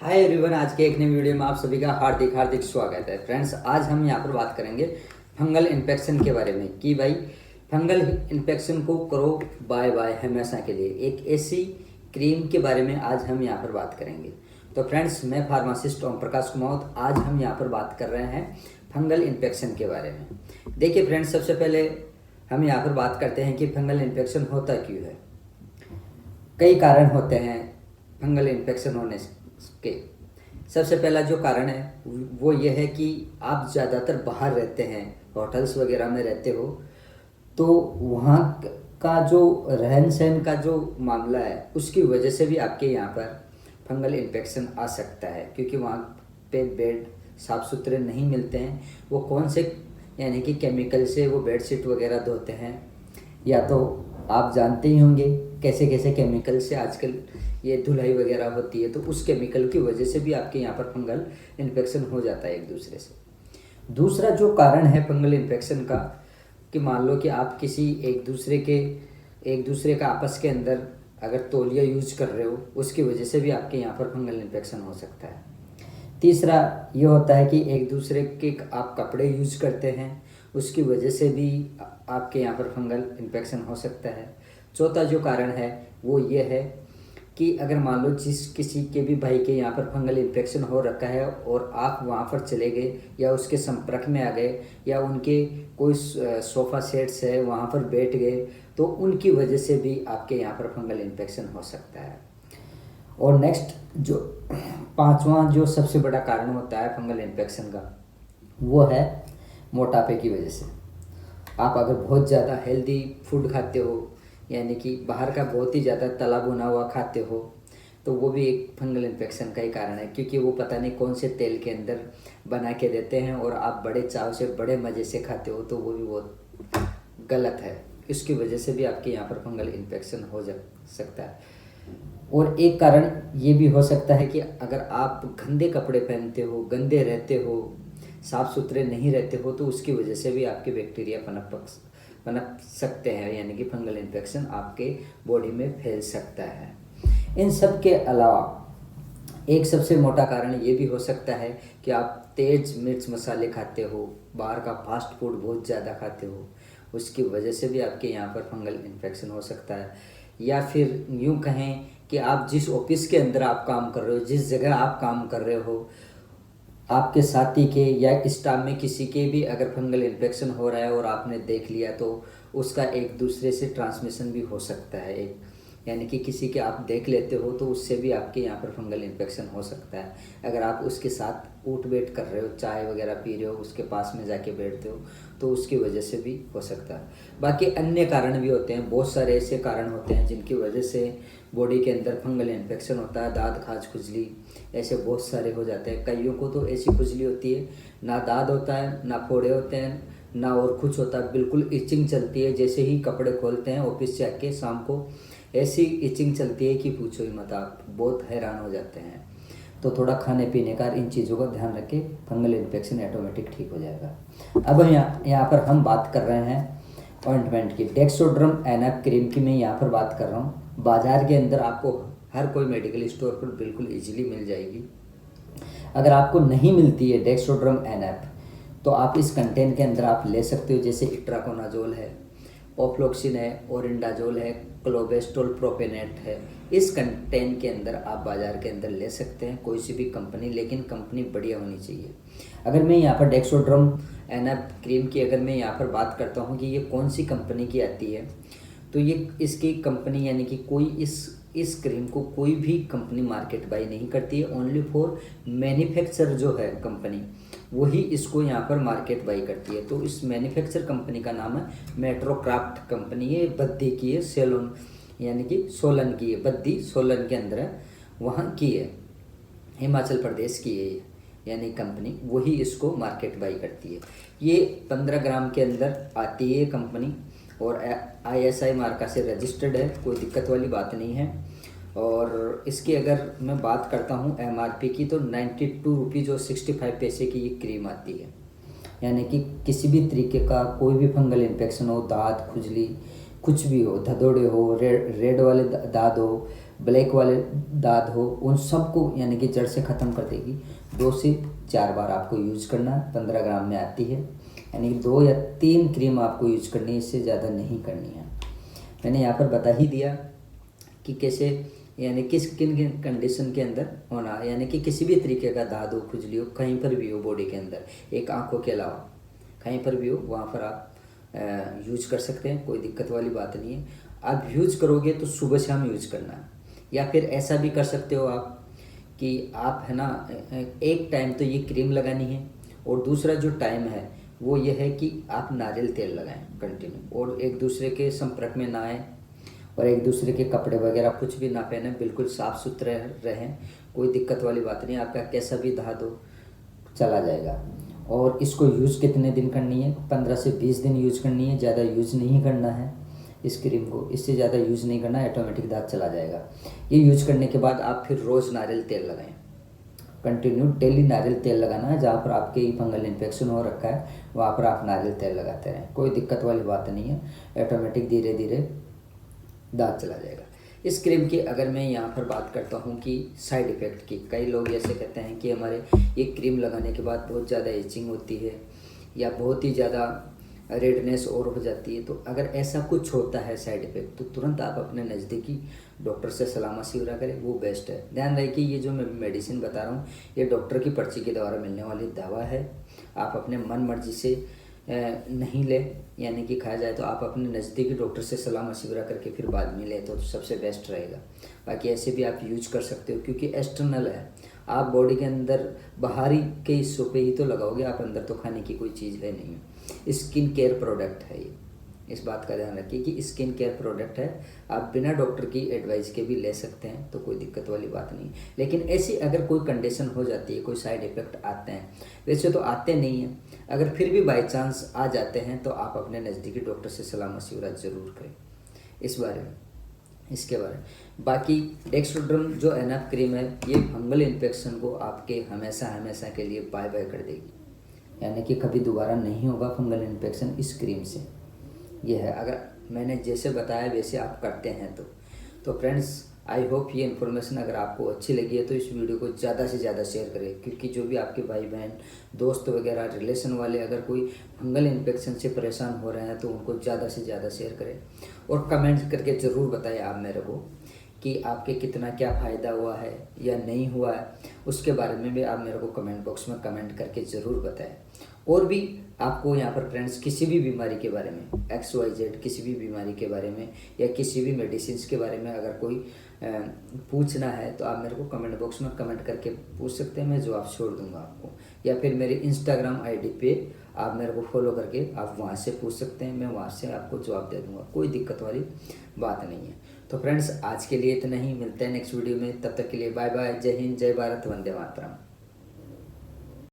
Hi everyone, आज के एक नई वीडियो में आप सभी का हार्दिक हार्दिक स्वागत है। फ्रेंड्स, आज हम यहाँ पर बात करेंगे फंगल इन्फेक्शन के बारे में कि भाई फंगल इन्फेक्शन को करो बाय बाय हमेशा के लिए। एक ऐसी क्रीम के बारे में आज हम यहाँ पर बात करेंगे। तो फ्रेंड्स, मैं फार्मासिस्ट ओम प्रकाश कुमार, आज हम यहाँ पर बात कर रहे हैं फंगल इन्फेक्शन के बारे में। देखिए फ्रेंड्स, सबसे पहले हम यहाँ पर बात करते हैं कि फंगल इन्फेक्शन होता क्यों है। कई कारण होते हैं फंगल इन्फेक्शन होने के। सबसे पहला जो कारण है वो ये है कि आप ज़्यादातर बाहर रहते हैं, होटल्स वगैरह में रहते हो, तो वहाँ का जो रहन सहन का जो मामला है उसकी वजह से भी आपके यहाँ पर फंगल इन्फेक्शन आ सकता है, क्योंकि वहाँ पे बेड साफ़ सुथरे नहीं मिलते हैं। वो कौन से यानी कि केमिकल से वो बेडशीट वगैरह धोते हैं, या तो आप जानते ही होंगे कैसे कैसे केमिकल से आजकल ये धुलाई वगैरह होती है, तो उस केमिकल की वजह से भी आपके यहाँ पर फंगल इन्फेक्शन हो जाता है एक दूसरे से। दूसरा जो कारण है फंगल इन्फेक्शन का, कि मान लो कि आप किसी एक दूसरे का आपस के अंदर अगर तौलिया यूज कर रहे हो, उसकी वजह से भी आपके यहाँ पर फंगल इन्फेक्शन हो सकता है। तीसरा ये होता है कि एक दूसरे के आप कपड़े यूज करते हैं, उसकी वजह से भी आपके यहाँ पर फंगल इन्फेक्शन हो सकता है। चौथा जो कारण है वो ये है कि अगर मान लो किसी के भी भाई के यहाँ पर फंगल इन्फेक्शन हो रखा है और आप वहाँ पर चले गए या उसके संपर्क में आ गए, या उनके कोई सोफ़ा सेट्स है वहाँ पर बैठ गए, तो उनकी वजह से भी आपके यहाँ पर फंगल इन्फेक्शन हो सकता है। और नेक्स्ट जो पांचवा जो सबसे बड़ा कारण होता है फंगल इन्फेक्शन का, वो है मोटापे की वजह से। आप अगर बहुत ज़्यादा हेल्दी फूड खाते हो, यानी कि बाहर का बहुत ही ज़्यादा तला भुना हुआ खाते हो, तो वो भी एक फंगल इन्फेक्शन का ही कारण है, क्योंकि वो पता नहीं कौन से तेल के अंदर बना के देते हैं और आप बड़े चाव से बड़े मज़े से खाते हो, तो वो भी बहुत गलत है। इसकी वजह से भी आपके यहाँ पर फंगल इन्फेक्शन हो सकता है। और एक कारण ये भी हो सकता है कि अगर आप गंदे कपड़े पहनते हो, गंदे रहते हो, साफ़ सुथरे नहीं रहते हो, तो उसकी वजह से भी आपके बैक्टीरिया पनप सकते हैं, यानी कि फंगल इन्फेक्शन आपके बॉडी में फैल सकता है। इन सब के अलावा एक सबसे मोटा कारण ये भी हो सकता है कि आप तेज मिर्च मसाले खाते हो, बाहर का फास्ट फूड बहुत ज़्यादा खाते हो, उसकी वजह से भी आपके यहाँ पर फंगल इन्फेक्शन हो सकता है। या फिर यूँ कहें कि आप जिस ऑफिस के अंदर आप काम कर रहे हो, जिस जगह आप काम कर रहे हो, आपके साथी के या स्टाफ में किसी के भी अगर फंगल इन्फेक्शन हो रहा है और आपने देख लिया, तो उसका एक दूसरे से ट्रांसमिशन भी हो सकता है। यानी कि किसी के आप देख लेते हो तो उससे भी आपके यहाँ पर फंगल इन्फेक्शन हो सकता है। अगर आप उसके साथ उठ बैठ कर रहे हो, चाय वगैरह पी रहे हो, उसके पास में जाके बैठते हो, तो उसकी वजह से भी हो सकता है। बाकी अन्य कारण भी होते हैं, बहुत सारे ऐसे कारण होते हैं जिनकी वजह से बॉडी के अंदर फंगल इन्फेक्शन होता है। दाद, खाज, खुजली, ऐसे बहुत सारे हो जाते हैं। कईयों को तो ऐसी खुजली होती है, ना दाद होता है, ना फोड़े होते हैं, ना और कुछ होता है, बिल्कुल इचिंग चलती है। जैसे ही कपड़े खोलते हैं ऑफिस से आके शाम को, ऐसी इचिंग चलती है कि पूछो ही मत, आप बहुत हैरान हो जाते हैं। तो थोड़ा खाने पीने का, इन चीज़ों का ध्यान रखें, फंगल इन्फेक्शन ऑटोमेटिक ठीक हो जाएगा। अब यहाँ पर हम बात कर रहे हैं ऑइंटमेंट की। डेक्सोड्रम एनएफ क्रीम की मैं यहाँ पर बात कर रहा हूँ। बाज़ार के अंदर आपको हर कोई मेडिकल स्टोर पर बिल्कुल ईजिली मिल जाएगी। अगर आपको नहीं मिलती है डेक्सोड्रम एनएफ, तो आप इस कंटेंट के अंदर आप ले सकते हो, जैसे इट्राकोनाजोल है, ओफ्लोक्सिन है, ओरिंडाजोल है, क्लोबेस्टोल प्रोपेनेट है। इस कंटेंट के अंदर आप बाज़ार के अंदर ले सकते हैं, कोई सी भी कंपनी, लेकिन कंपनी बढ़िया होनी चाहिए। अगर मैं यहाँ पर डेक्सोड्रम एनएफ क्रीम की अगर मैं यहाँ पर बात करता हूँ कि ये कौन सी कंपनी की आती है, तो ये इसकी कंपनी यानी कि कोई इस क्रीम को कोई भी कंपनी मार्केट बाई नहीं करती है। ओनली फॉर मैन्युफैक्चर जो है कंपनी, वही इसको यहाँ पर मार्केट बाई करती है। तो इस मैन्युफैक्चर कंपनी का नाम है मेट्रोक्राफ्ट कंपनी। ये बद्दी की है, सेलोन यानी कि सोलन की है, बद्दी सोलन के अंदर है, वहाँ की है, हिमाचल प्रदेश की है ये यानी कंपनी, वही इसको मार्केट बाई करती है। ये 15 ग्राम के अंदर आती है कंपनी, और ISI मार्का से रजिस्टर्ड है, कोई दिक्कत वाली बात नहीं है। और इसकी अगर मैं बात करता हूँ MRP की, तो 92 रुपीज़ और 65 पैसे की ये क्रीम आती है। यानी कि किसी भी तरीके का कोई भी फंगल इन्फेक्शन हो, दाद, खुजली, कुछ भी हो, धदोड़े हो, रेड वाले दाद हो, ब्लैक वाले दाग हो उन सबको यानी कि जड़ से ख़त्म कर देगी। 2 से 4 बार आपको यूज करना, 15 ग्राम में आती है, यानी कि 2 या 3 क्रीम आपको यूज करनी है, इससे ज़्यादा नहीं करनी है। मैंने यहाँ पर बता ही दिया कि कैसे, यानी किस किन किन कंडीशन के अंदर होना, यानी कि किसी भी तरीके का दाद हो, खुजली हो, कहीं पर भी हो बॉडी के अंदर, एक आंखों के अलावा कहीं पर भी हो, वहाँ पर आप यूज कर सकते हैं, कोई दिक्कत वाली बात नहीं है। आप यूज करोगे तो सुबह शाम यूज करना है, या फिर ऐसा भी कर सकते हो आप कि आप है ना एक टाइम तो ये क्रीम लगानी है, और दूसरा जो टाइम है वो ये है कि आप नारियल तेल लगाएं कंटिन्यू, और एक दूसरे के संपर्क में ना आए, और एक दूसरे के कपड़े वगैरह कुछ भी ना पहने, बिल्कुल साफ़ सुथरे रहें, कोई दिक्कत वाली बात नहीं, आपका कैसा भी दाद हो चला जाएगा। और इसको यूज़ कितने दिन करनी है? 15 से 20 दिन यूज करनी है, ज़्यादा यूज़ नहीं करना है इस क्रीम को, इससे ज़्यादा यूज़ नहीं करना, ऑटोमेटिक दाग चला जाएगा। ये यूज करने के बाद आप फिर रोज़ नारियल तेल लगाएं, कंटिन्यू डेली नारियल तेल लगाना है। जहाँ पर आपके फंगल इन्फेक्शन हो रखा है वहाँ पर आप नारियल तेल लगाते रहें, कोई दिक्कत वाली बात नहीं है, ऑटोमेटिक धीरे धीरे दाग चला जाएगा। इस क्रीम की अगर मैं यहाँ पर बात करता हूँ कि साइड इफ़ेक्ट की, कई लोग ऐसे कहते हैं कि हमारे ये क्रीम लगाने के बाद बहुत ज़्यादा इचिंग होती है या बहुत ही ज़्यादा रेडनेस और हो जाती है। तो अगर ऐसा कुछ होता है साइड इफ़ेक्ट तो तुरंत आप अपने नज़दीकी डॉक्टर से सलाह मशवरा करें, वो बेस्ट है। ध्यान रहे कि ये जो मैं मेडिसिन बता रहा हूँ ये डॉक्टर की पर्ची के द्वारा मिलने वाली दवा है, आप अपने मन मर्जी से नहीं ले, यानी कि खाया जाए तो आप अपने नज़दीकी डॉक्टर से सलाह मशवरा करके फिर बाद में ले तो सबसे बेस्ट रहेगा। बाकी ऐसे भी आप यूज कर सकते हो, क्योंकि एक्सटर्नल है, आप बॉडी के अंदर बाहरी के हिस्सों पे ही तो लगाओगे, आप अंदर तो खाने की कोई चीज़ है नहीं। स्किन केयर प्रोडक्ट है ये, इस बात का ध्यान रखिए कि स्किन केयर प्रोडक्ट है, आप बिना डॉक्टर की एडवाइस के भी ले सकते हैं, तो कोई दिक्कत वाली बात नहीं। लेकिन ऐसी अगर कोई कंडीशन हो जाती है, कोई साइड इफ़ेक्ट आते हैं, वैसे तो आते नहीं हैं, अगर फिर भी बाई चांस आ जाते हैं तो आप अपने नज़दीकी डॉक्टर से सलाह मशवरा ज़रूर करें इस बारे में, इसके बारे में। बाकी डेक्स्ट्रोड्रम जो एनएफ क्रीम है ये फंगल इन्फेक्शन को आपके हमेशा हमेशा के लिए बाय बाय कर देगी, यानी कि कभी दोबारा नहीं होगा फंगल इन्फेक्शन इस क्रीम से। ये है, अगर मैंने जैसे बताया वैसे आप करते हैं तो फ्रेंड्स आई होप ये इन्फॉर्मेशन अगर आपको अच्छी लगी है तो इस वीडियो को ज़्यादा से ज़्यादा शेयर करें, क्योंकि जो भी आपके भाई बहन दोस्त वगैरह रिलेशन वाले अगर कोई फंगल इन्फेक्शन से परेशान हो रहे हैं तो उनको ज़्यादा से ज़्यादा शेयर करें, और कमेंट करके ज़रूर बताएं आप मेरे को कि आपके कितना क्या फ़ायदा हुआ है या नहीं हुआ है, उसके बारे में भी आप मेरे को कमेंट बॉक्स में कमेंट करके ज़रूर बताएं। और भी आपको यहाँ पर फ्रेंड्स किसी भी बीमारी के बारे में XYZ किसी भी बीमारी के बारे में या किसी भी मेडिसिन के बारे में अगर कोई पूछना है तो आप मेरे को कमेंट बॉक्स में कमेंट करके पूछ सकते हैं, मैं जवाब छोड़ दूंगा आपको, या फिर मेरे इंस्टाग्राम ID पे आप मेरे को फॉलो करके आप वहाँ से पूछ सकते हैं, मैं वहाँ से आपको जवाब दे दूँगा, कोई दिक्कत वाली बात नहीं है। तो फ्रेंड्स आज के लिए इतना ही, मिलते हैं नेक्स्ट वीडियो में, तब तक के लिए बाय बाय, जय हिंद, जय भारत, वंदे मातरम।